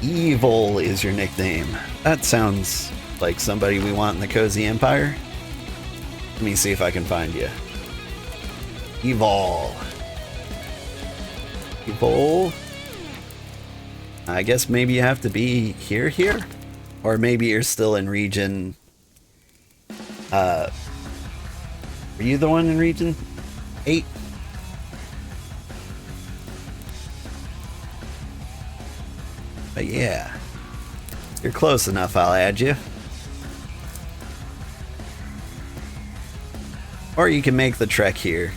Evil is your nickname. That sounds like somebody we want in the Cozy Empire. Let me see if I can find you. Evil. Evil. I guess maybe you have to be here? Or maybe you're still in region... Were you the one in region 8? But yeah, you're close enough, I'll add you. Or you can make the trek here.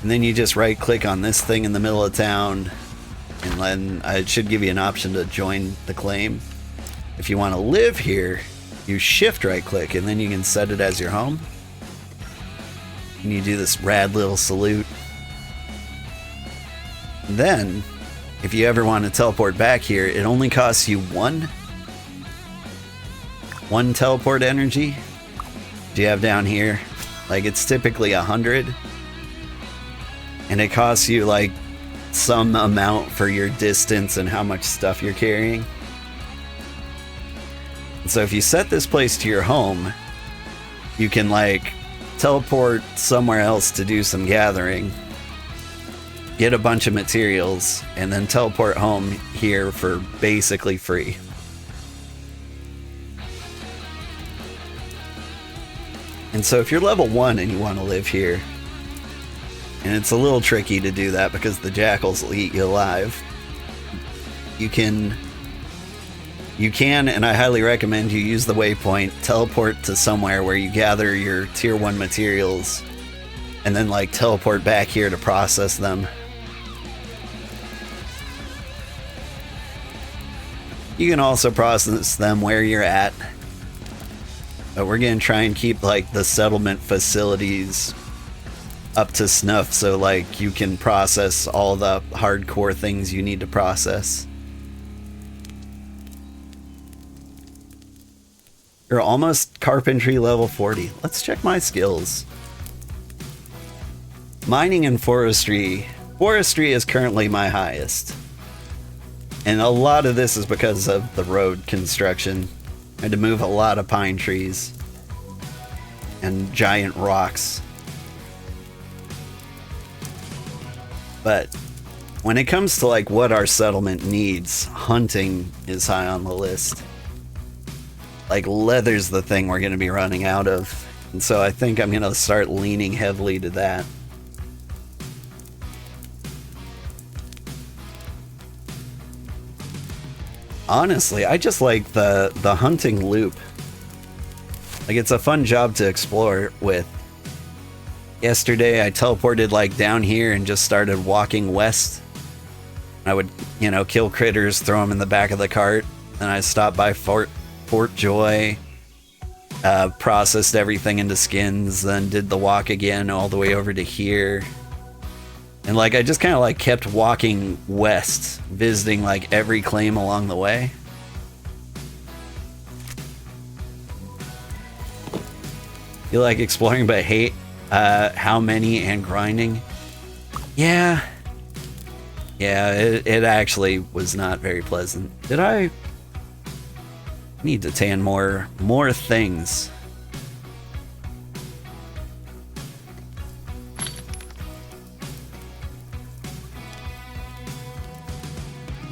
And then you just right click on this thing in the middle of town, and then it should give you an option to join the claim. If you want to live here, you shift right click and then you can set it as your home. And you do this rad little salute. And then, if you ever want to teleport back here, it only costs you one teleport energy. Do you have down here? Like, it's typically 100. And it costs you like some amount for your distance and how much stuff you're carrying. And so if you set this place to your home, you can like teleport somewhere else to do some gathering, get a bunch of materials, and then teleport home here for basically free. And so if you're level 1 and you want to live here, and it's a little tricky to do that because the jackals will eat you alive, you can, and I highly recommend you use the waypoint, teleport to somewhere where you gather your tier 1 materials, and then like teleport back here to process them. You can also process them where you're at, but we're gonna try and keep like the settlement facilities up to snuff so like you can process all the hardcore things you need to process. You're almost carpentry level 40. Let's check my skills. Mining and forestry. Forestry is currently my highest. And a lot of this is because of the road construction. I had to move a lot of pine trees and giant rocks. But when it comes to like what our settlement needs, hunting is high on the list. Like leather's the thing we're going to be running out of. And so I think I'm going to start leaning heavily to that. Honestly, I just like the hunting loop. Like, it's a fun job to explore with. Yesterday, I teleported, like, down here and just started walking west. I would, you know, kill critters, throw them in the back of the cart. Then I stopped by Fort Joy, processed everything into skins, then did the walk again all the way over to here. And, like, I just kind of, like, kept walking west, visiting, like, every claim along the way. You like exploring but hate how many and grinding? Yeah. Yeah, it actually was not very pleasant. Did I need to tan more things?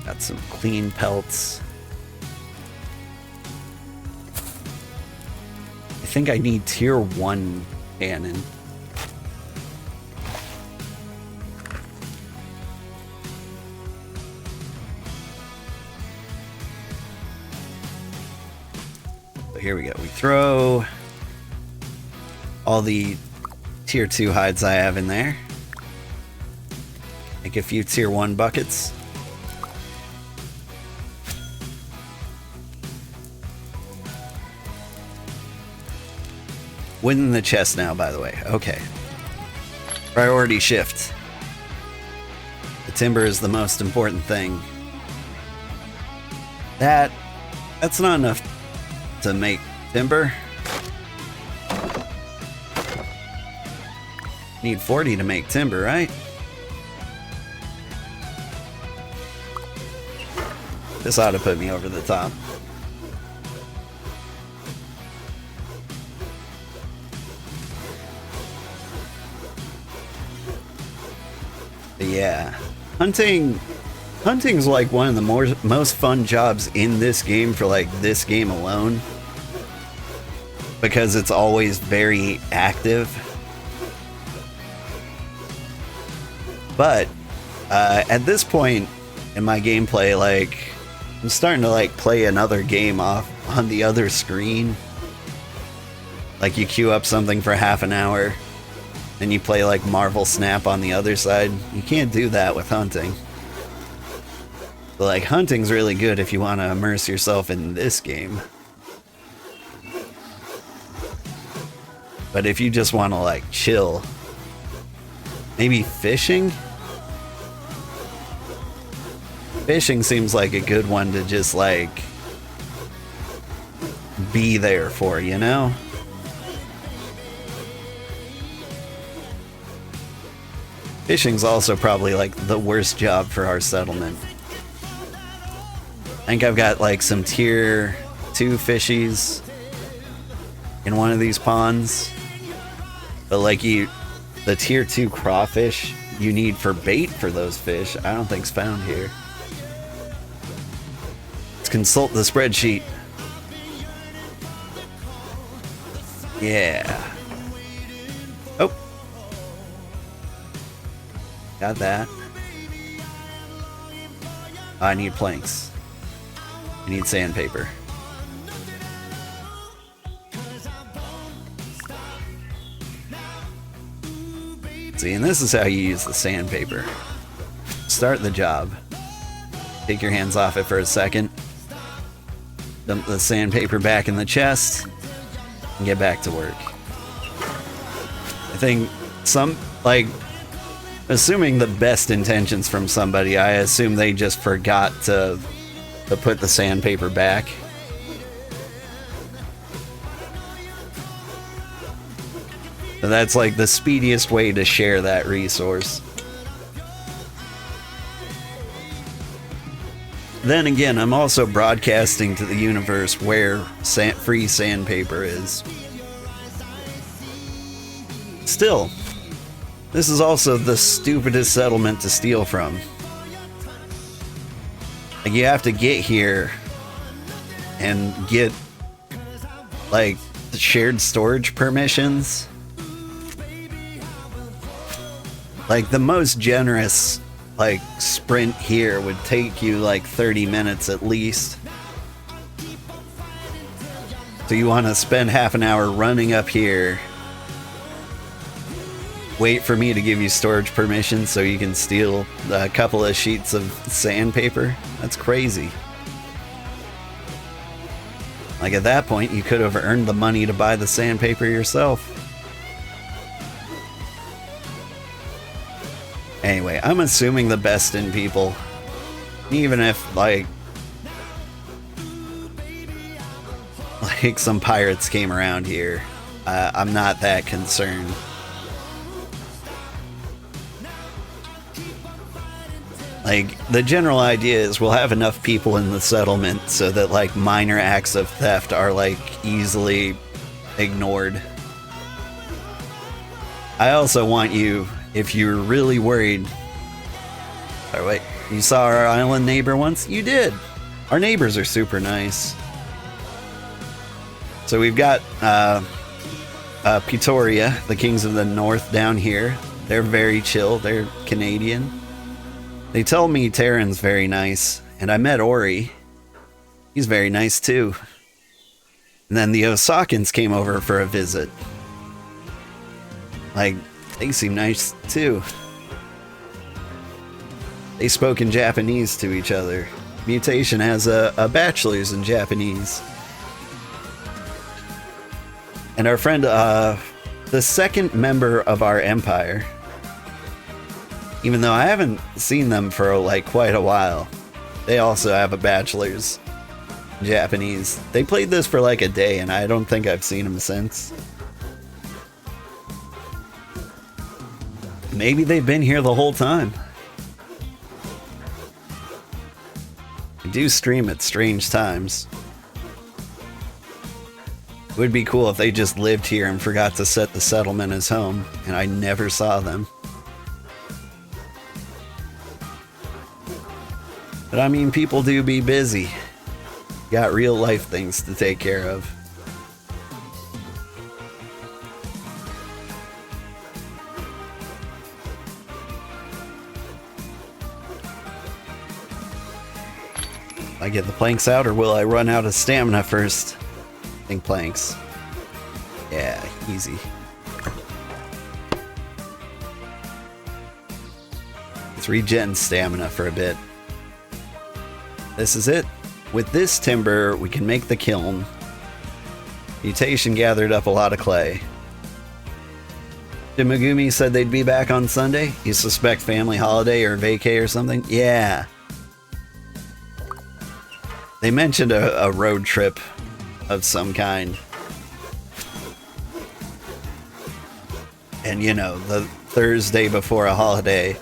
Got some clean pelts. I think I need tier 1 cannon. So here we go. We throw all the tier 2 hides I have in there. Make a few tier 1 buckets. Win the chest now, by the way. Okay. Priority shift. The timber is the most important thing. That's not enough to make timber. Need 40 to make timber, right? This ought to put me over the top. But yeah, hunting's like one of the most fun jobs in this game for like this game alone, because it's always very active. But at this point in my gameplay, like, I'm starting to like play another game off on the other screen. Like, you queue up something for half an hour and you play like Marvel Snap on the other side. You can't do that with hunting. But like, hunting's really good if you want to immerse yourself in this game. But if you just want to like chill, maybe fishing? Fishing seems like a good one to just like be there for, you know? Fishing's also probably like the worst job for our settlement. I think I've got like some tier 2 fishies in one of these ponds. But like the tier 2 crawfish you need for bait for those fish, I don't think's found here. Let's consult the spreadsheet. Yeah. Oh. Got that. I need planks. I need sandpaper. See, and this is how you use the sandpaper. Start the job. Take your hands off it for a second. Dump the sandpaper back in the chest. And get back to work. I think assuming the best intentions from somebody, I assume they just forgot to put the sandpaper back. So that's like the speediest way to share that resource. Then again, I'm also broadcasting to the universe where free sandpaper is. Still, this is also the stupidest settlement to steal from. Like, you have to get here and get like shared storage permissions. Like, the most generous like sprint here would take you like 30 minutes at least. So you want to spend half an hour running up here, wait for me to give you storage permission so you can steal a couple of sheets of sandpaper? That's crazy. Like, at that point, you could have earned the money to buy the sandpaper yourself. Anyway, I'm assuming the best in people. Even if, like some pirates came around here, I'm not that concerned. Like, the general idea is we'll have enough people in the settlement so that, like, minor acts of theft are, like, easily ignored. I also want you, if you're really worried... Oh, wait. You saw our island neighbor once? You did! Our neighbors are super nice. So we've got Pretoria, the Kings of the North, down here. They're very chill. They're Canadian. They tell me Terran's very nice. And I met Ori. He's very nice too. And then the Osakans came over for a visit. Like, they seem nice too. They spoke in Japanese to each other. Mutation has a bachelor's in Japanese. And our friend, the second member of our empire, even though I haven't seen them for like quite a while, they also have a bachelor's in Japanese. They played this for like a day and I don't think I've seen them since. Maybe they've been here the whole time. I do stream at strange times. It would be cool if they just lived here and forgot to set the settlement as home, and I never saw them. But I mean, people do be busy. Got real life things to take care of. I get the planks out, or will I run out of stamina first? I think planks. Yeah, easy. Let's regen stamina for a bit. This is it. With this timber, we can make the kiln. Mutation gathered up a lot of clay. Did Megumi said they'd be back on Sunday? You suspect family holiday or vacay or something? Yeah. They mentioned a road trip of some kind. And you know, the Thursday before a holiday.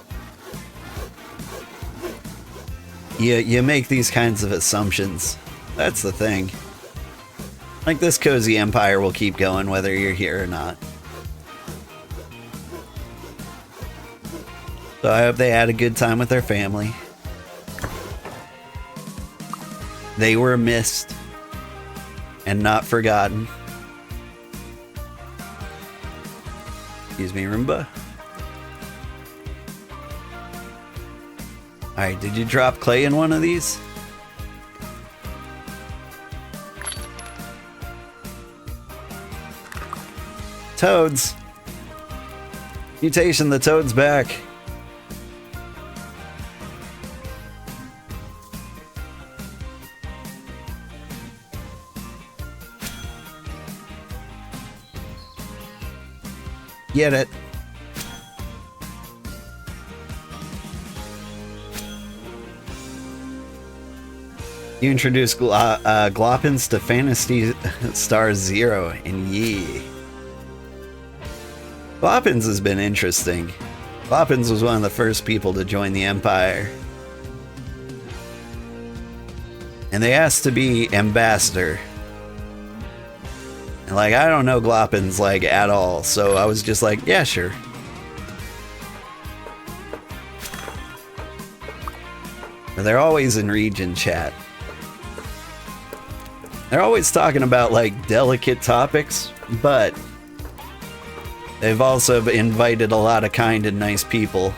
You make these kinds of assumptions. That's the thing. Like, this cozy empire will keep going whether you're here or not. So I hope they had a good time with their family. They were missed and not forgotten. Excuse me, Roomba. Alright, did you drop clay in one of these? Toads! Mutation, the toad's back. Get it. You introduced Gloppins to Phantasy Star Zero, and yee. Gloppins has been interesting. Gloppins was one of the first people to join the Empire. And they asked to be ambassador. And like, I don't know Gloppins like at all, so I was just like, yeah, sure. But they're always in region chat. They're always talking about like delicate topics, but they've also invited a lot of kind and nice people.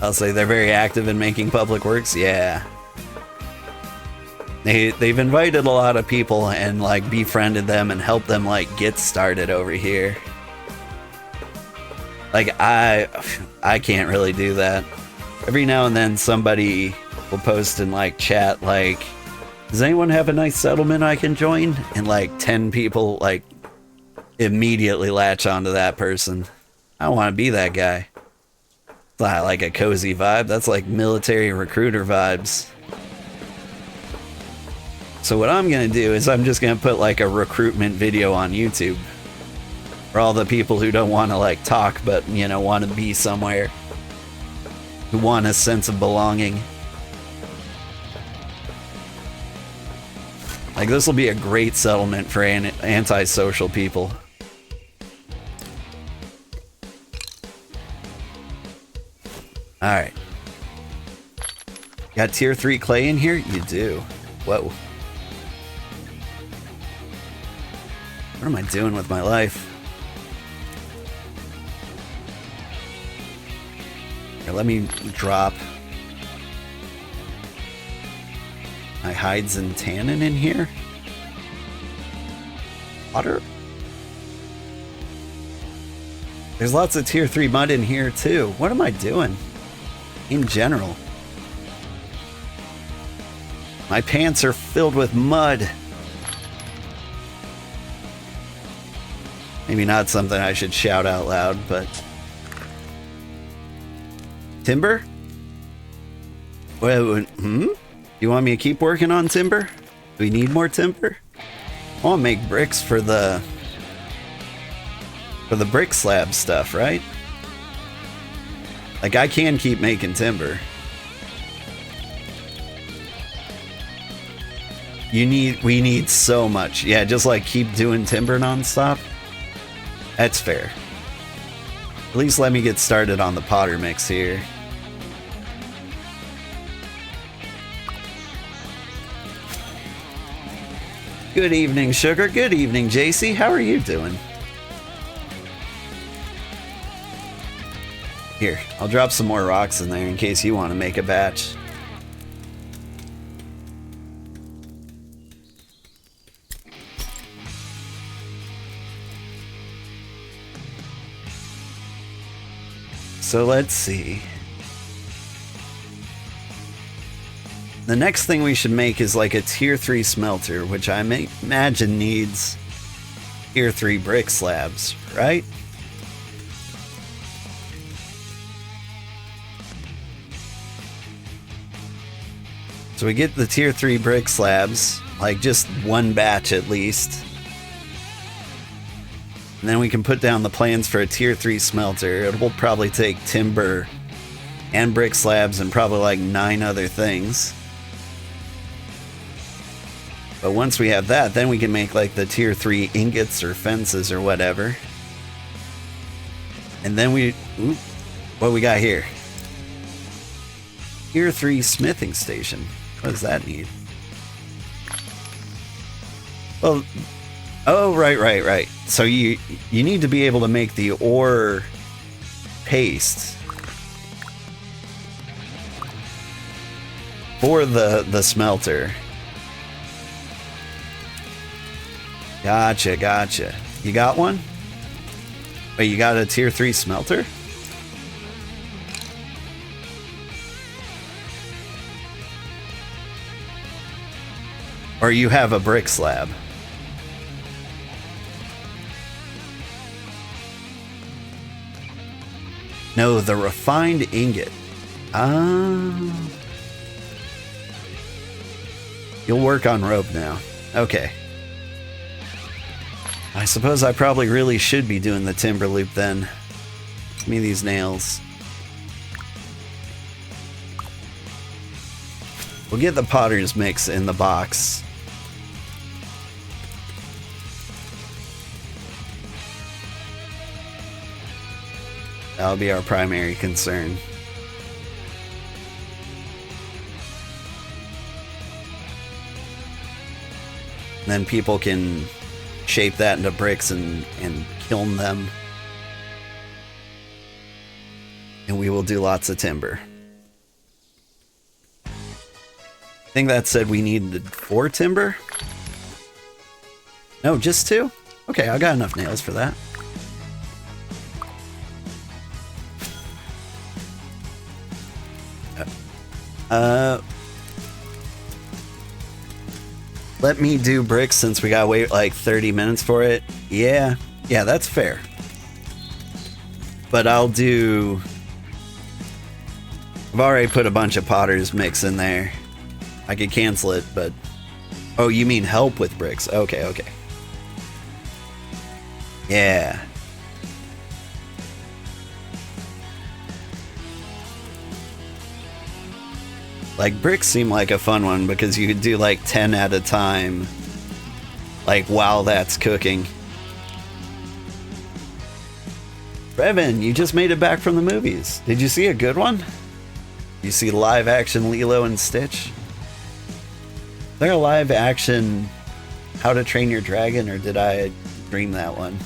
I'll say they're very active in making public works. Yeah. They've invited a lot of people and like befriended them and helped them like get started over here. Like I can't really do that. Every now and then somebody will post in like chat like, does anyone have a nice settlement I can join? And like 10 people like immediately latch onto that person. I don't want to be that guy. It's not like a cozy vibe. That's like military recruiter vibes. So what I'm going to do is I'm just going to put like a recruitment video on YouTube for all the people who don't want to like talk, but you know, want to be somewhere, who want a sense of belonging. Like, this will be a great settlement for antisocial people. Alright. Got tier 3 clay in here? You do. Whoa. What am I doing with my life? Here, let me drop my hides and tannin in here. Water. There's lots of tier 3 mud in here too. What am I doing? In general. My pants are filled with mud. Maybe not something I should shout out loud, but... Timber? Wait, You want me to keep working on timber? Do we need more timber? I want to make bricks for the brick slab stuff, right? Like, I can keep making timber. We need so much. Yeah, just like keep doing timber nonstop. That's fair. At least let me get started on the Potter mix here. Good evening, Sugar. Good evening, JC. How are you doing? Here, I'll drop some more rocks in there in case you want to make a batch. So let's see. The next thing we should make is like a tier 3 smelter, which I may imagine needs tier 3 brick slabs, right? So we get the tier 3 brick slabs, like just one batch at least. And then we can put down the plans for a tier 3 smelter. It will probably take timber and brick slabs and probably like 9 other things. But once we have that, then we can make like the tier 3 ingots or fences or whatever. And then what we got here? Tier 3 smithing station. What does that need? Well, oh, right. So you need to be able to make the ore paste for the smelter. Gotcha. You got one? Wait, you got a tier 3 smelter? Or you have a brick slab? No, the refined ingot. You'll work on rope now. Okay. I suppose I probably really should be doing the timber loop then. Give me these nails. We'll get the potter's mix in the box. That'll be our primary concern. And then people can shape that into bricks and kiln them. And we will do lots of timber. I think that said we needed 4 timber? No, just 2? Okay, I got enough nails for that. Let me do bricks since we gotta wait like 30 minutes for it. Yeah, that's fair. But I've already put a bunch of potter's mix in there. I could cancel it, but... Oh, you mean help with bricks? Okay. Yeah. Like, bricks seem like a fun one because you could do like 10 at a time, like while that's cooking. Revan, you just made it back from the movies. Did you see a good one? You see live action Lilo and Stitch? Is there a live action How to Train Your Dragon, or did I dream that one?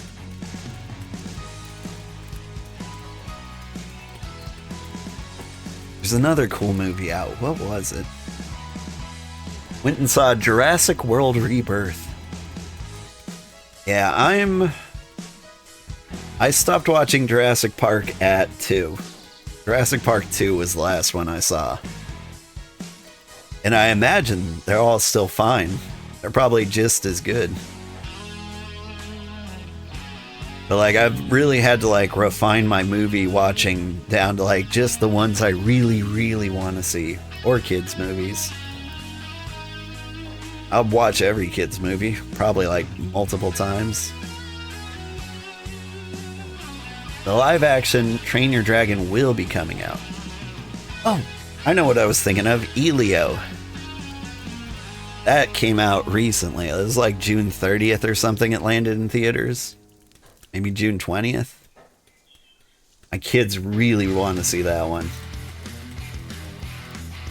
There's another cool movie out. What was it? Went and saw Jurassic World Rebirth. Yeah, I stopped watching Jurassic Park at 2. Jurassic Park 2 was the last one I saw. And I imagine they're all still fine. They're probably just as good. But like, I've really had to like refine my movie watching down to like just the ones I really, really want to see. Or kids movies. I'll watch every kids movie, probably like multiple times. The live action Train Your Dragon will be coming out. Oh, I know what I was thinking of. Elio. That came out recently. It was like June 30th or something. It landed in theaters. Maybe June 20th. My kids really want to see that one.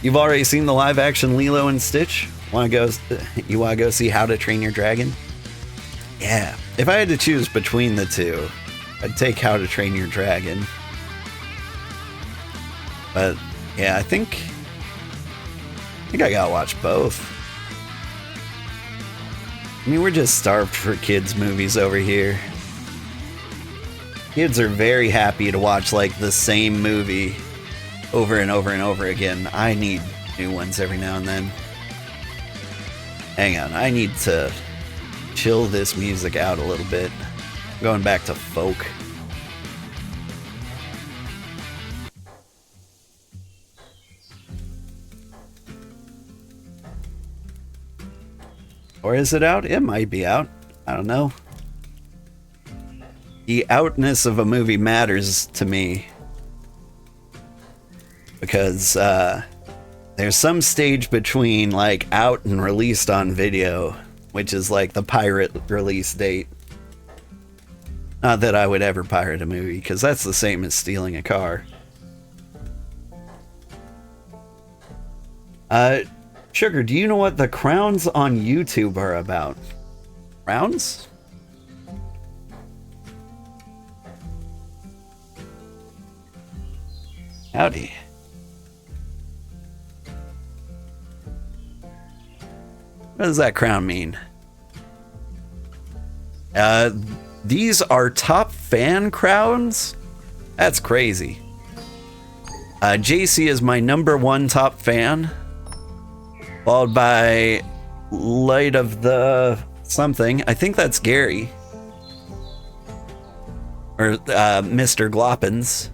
You've already seen the live action Lilo and Stitch? You want to go see How to Train Your Dragon? Yeah. If I had to choose between the two, I'd take How to Train Your Dragon. But yeah, I think I gotta watch both. I mean, we're just starved for kids' movies over here. Kids are very happy to watch like the same movie over and over and over again. I need new ones every now and then. Hang on, I need to chill this music out a little bit. I'm going back to folk. Or is it out? It might be out. I don't know. The outness of a movie matters to me. Because there's some stage between like out and released on video, which is like the pirate release date. Not that I would ever pirate a movie, because that's the same as stealing a car. Sugar, do you know what the crowns on YouTube are about? Crowns? Howdy. What does that crown mean? These are top fan crowns? That's crazy. JC is my #1 top fan. Followed by Light of the something. I think that's Gary. Or Mr. Gloppins.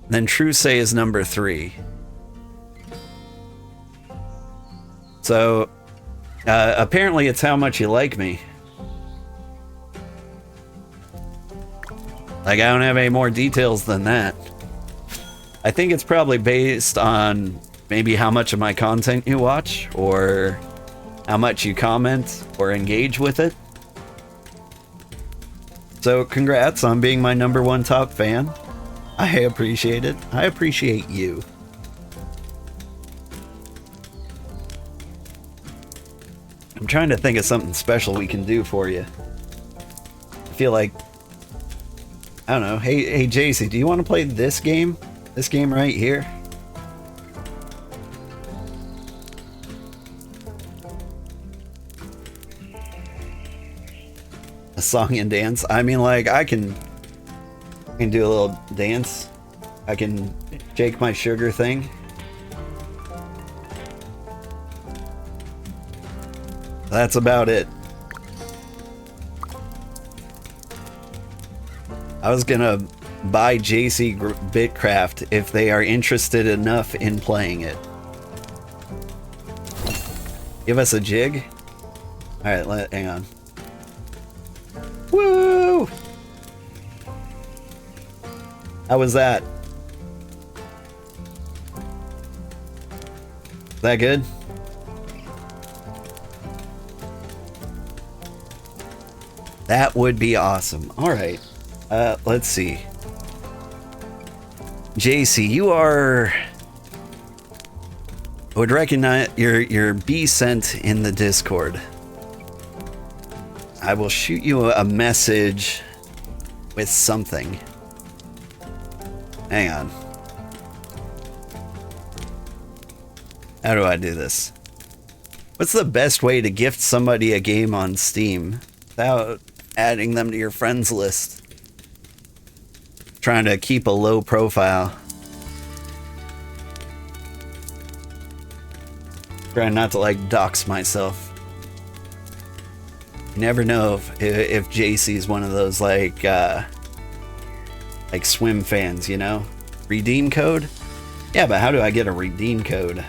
Then True Say is #3. So, apparently it's how much you like me. Like, I don't have any more details than that. I think it's probably based on maybe how much of my content you watch, or how much you comment or engage with it. So, congrats on being my #1 top fan. I appreciate it. I appreciate you. I'm trying to think of something special we can do for you. I feel like, I don't know. Hey, JC, do you want to play this game? This game right here? A song and dance? I mean, like, I can do a little dance. I can shake my sugar thing. That's about it. I was gonna buy JC BitCraft if they are interested enough in playing it. Give us a jig? Alright, hang on. Woo! How was that? Is that good? That would be awesome. Alright. Let's see. JC, you are... I would recognize your B sent in the Discord. I will shoot you a message with something. Hang on. How do I do this? What's the best way to gift somebody a game on Steam without adding them to your friends list? Trying to keep a low profile. Trying not to like dox myself. You never know if JC's one of those like swim fans, you know? Redeem code? Yeah, but how do I get a redeem code?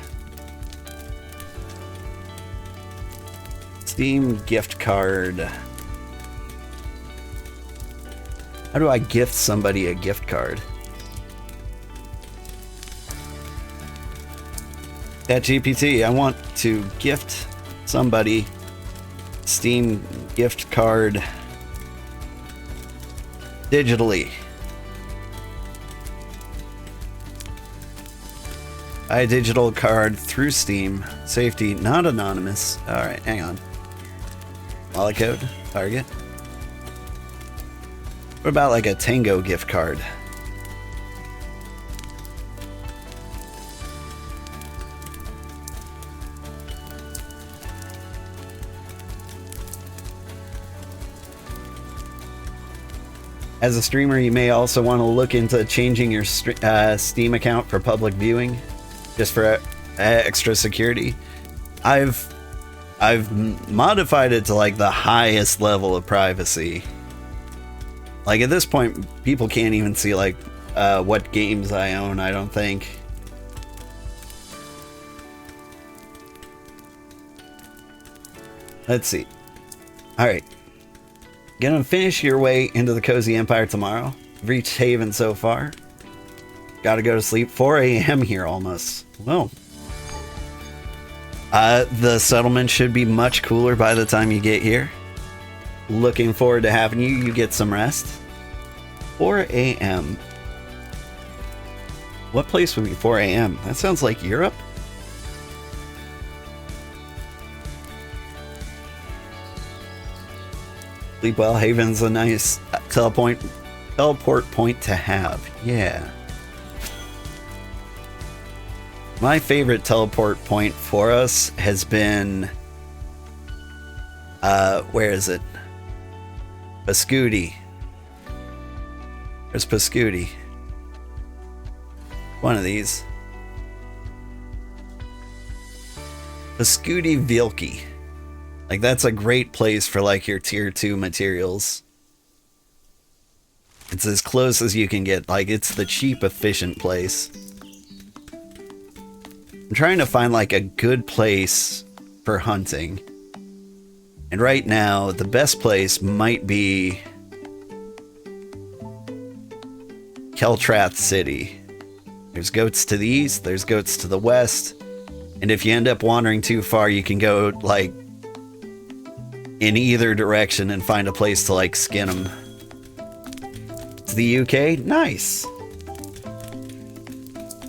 Steam gift card. How do I gift somebody a gift card? ChatGPT, I want to gift somebody. Steam gift card digitally. Buy a digital card through Steam. Safety, not anonymous. Alright, hang on. Wallet code, target. What about like a Tango gift card? As a streamer, you may also want to look into changing your Steam account for public viewing, just for extra security. I've modified it to like the highest level of privacy. Like at this point, people can't even see like what games I own, I don't think. Let's see. All right. Gonna finish your way into the Cozy Empire tomorrow. Reached Haven so far. Gotta go to sleep. 4 a.m. here almost. Well. The settlement should be much cooler by the time you get here. Looking forward to having you. You get some rest. 4 a.m. What place would be 4 a.m.? That sounds like Europe. Sleep well. Haven's a nice teleport point to have. Yeah. My favorite teleport point for us has been where is it? Pascudi. There's Pascudi. One of these. Pascudi Vilki. Like, that's a great place for, like, your tier 2 materials. It's as close as you can get. Like, it's the cheap, efficient place. I'm trying to find, like, a good place for hunting. And right now, the best place might be Keltrath City. There's goats to the east, there's goats to the west. And if you end up wandering too far, you can go, like, in either direction and find a place to like skin them. To the UK? Nice.